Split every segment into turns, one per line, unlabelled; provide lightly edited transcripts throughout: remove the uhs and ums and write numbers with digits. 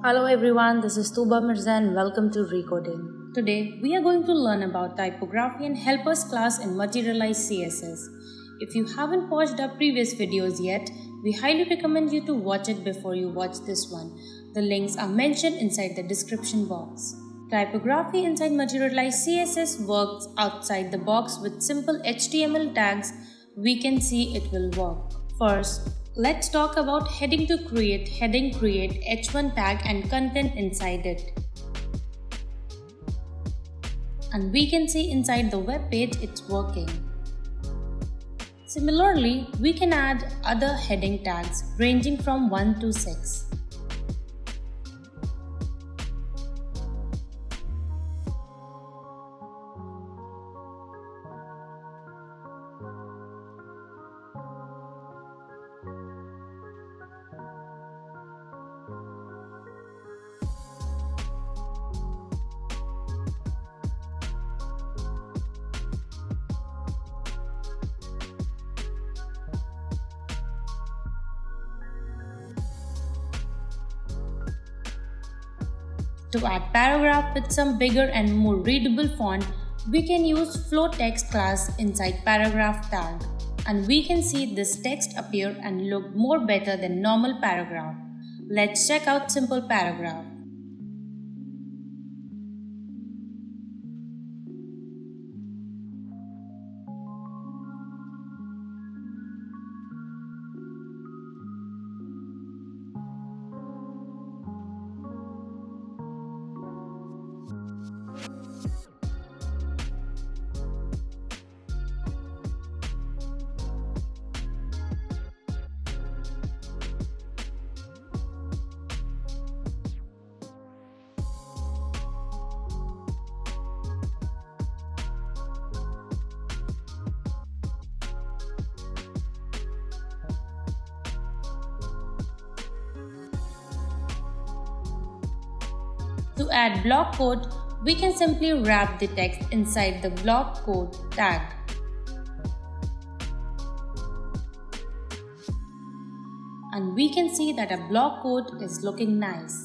Hello everyone, this is Tuba Mirza and welcome to Recoding. Today we are going to learn about typography and helpers class in Materialize CSS. If you haven't watched our previous videos yet, we highly recommend you to watch it before you watch this one. The links are mentioned inside the description box. Typography inside Materialize CSS works outside the box with simple HTML tags. We can see it will work. First, let's talk about heading to create heading create h1 tag and content inside it. And we can see inside the web page it's working. Similarly, we can add other heading tags ranging from 1 to 6. To add paragraph with some bigger and more readable font, we can use flow text class inside paragraph tag. And we can see this text appear and look more better than normal paragraph. Let's check out simple paragraph. To add block code, we can simply wrap the text inside the block code tag. And we can see that a block code is looking nice.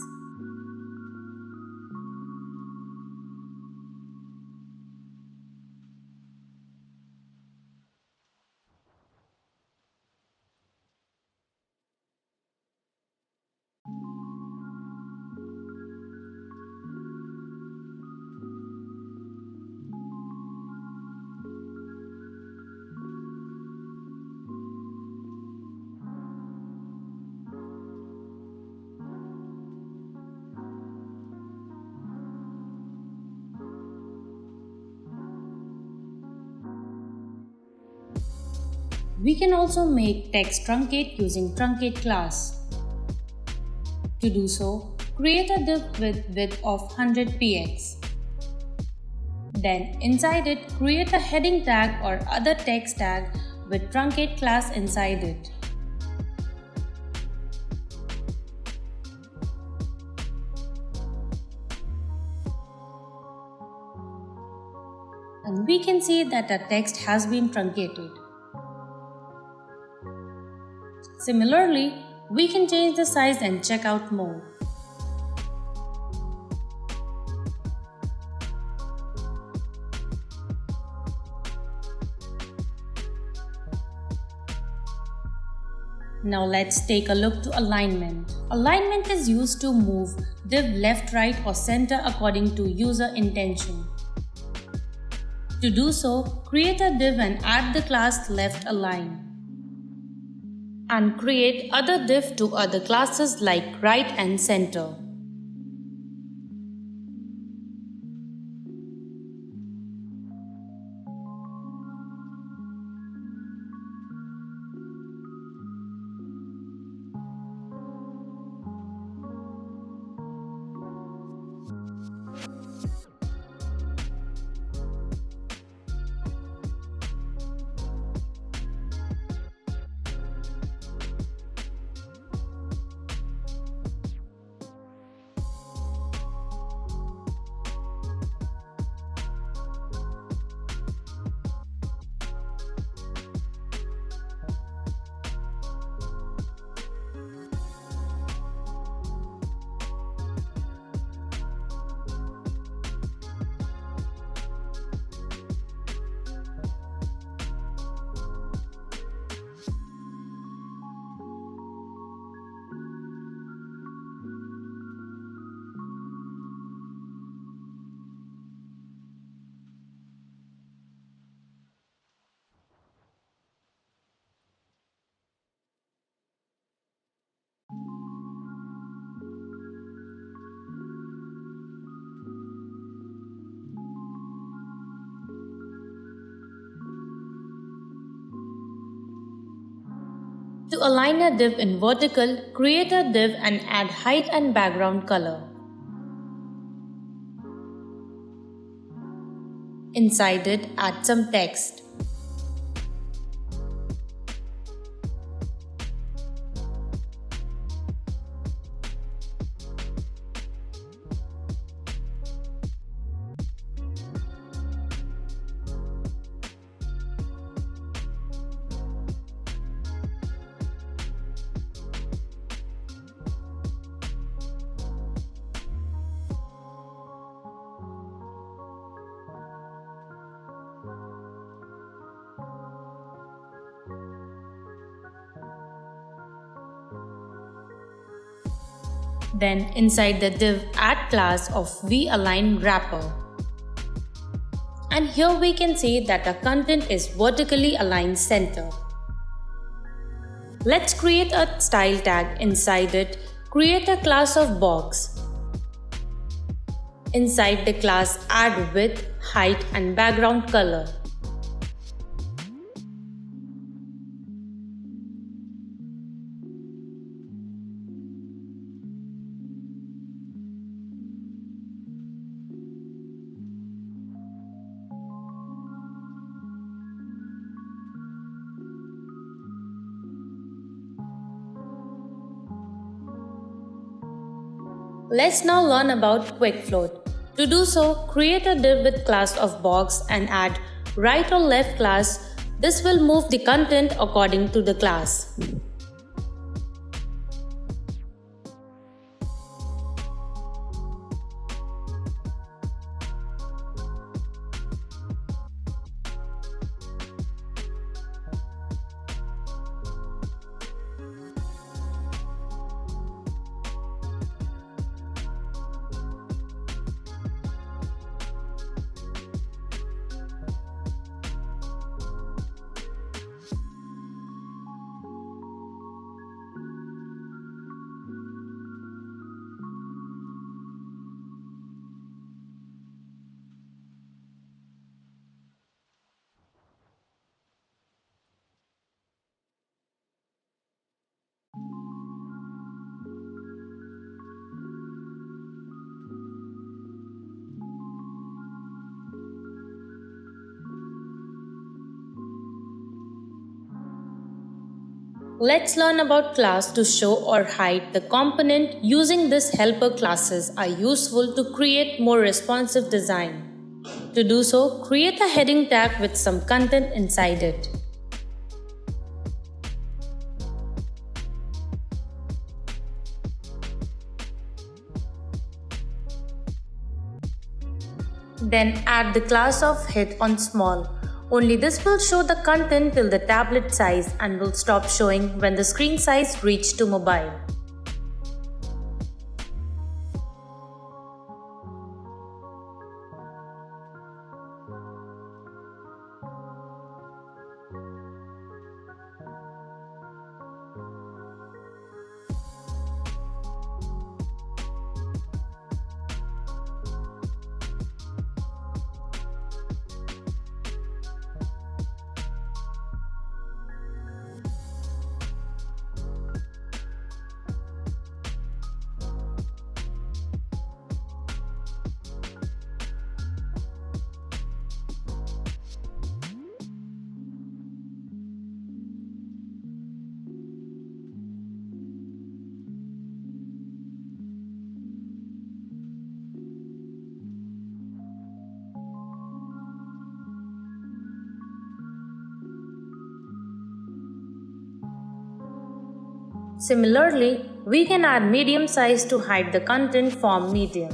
We can also make text truncate using Truncate class. To do so, create a div with width of 100px. Then inside it, create a heading tag or other text tag with Truncate class inside it. And we can see that the text has been truncated. Similarly, we can change the size and check out more. Now let's take a look to alignment. Alignment is used to move div left, right or center according to user intention. To do so, create a div and add the class left align. And create other div to other classes like right and center. To align a div in vertical, create a div and add height and background color. Inside it, add some text. Then inside the div, add class of vAlign wrapper. And here we can see that our content is vertically aligned center. Let's create a style tag. Inside it, create a class of box. Inside the class, add width, height and background color. Let's now learn about quick float. To do so, create a div with class of box and add right or left class. This will move the content according to the class. Let's learn about class to show or hide the component. Using this helper classes are useful to create more responsive design. To do so, create a heading tag with some content inside it. Then add the class of hit on small. Only this will show the content till the tablet size and will stop showing when the screen size reaches to mobile. Similarly, we can add medium size to hide the content from medium.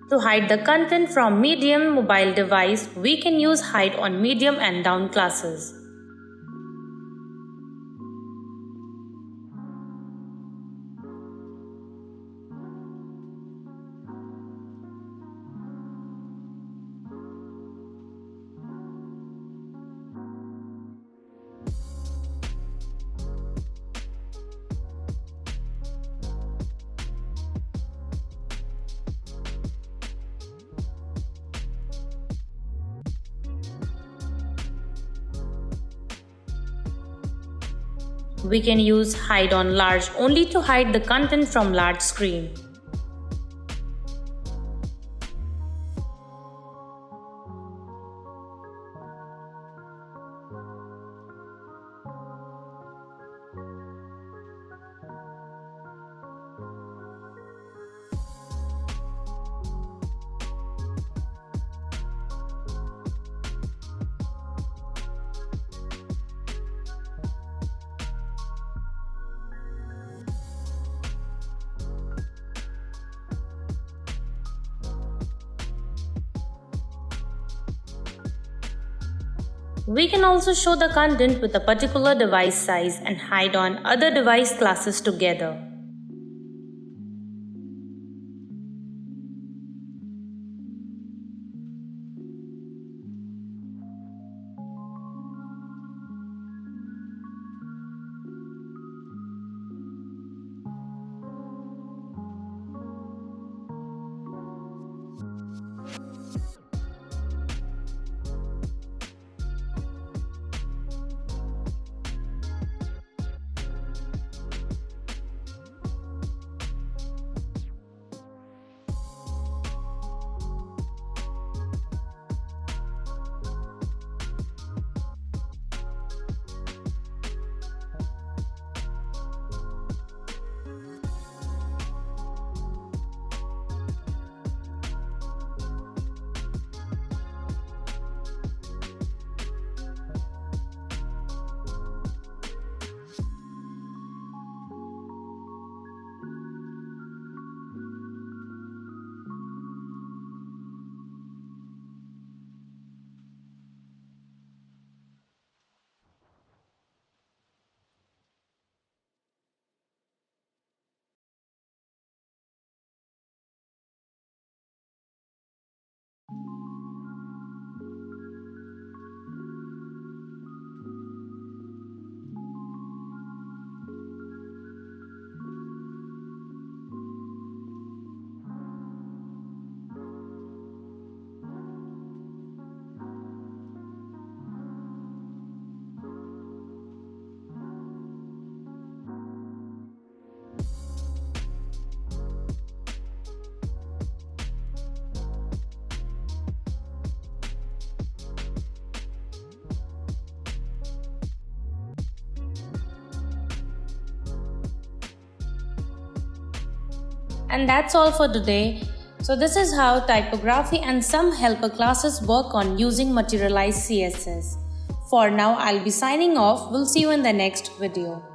To hide the content from medium mobile device, we can use hide on medium and down classes. We can use hide on large only to hide the content from large screen. We can also show the content with a particular device size and hide on other device classes together. And that's all for today. So this is how typography and some helper classes work on using Materialize CSS. For now, I'll be signing off. We'll see you in the next video.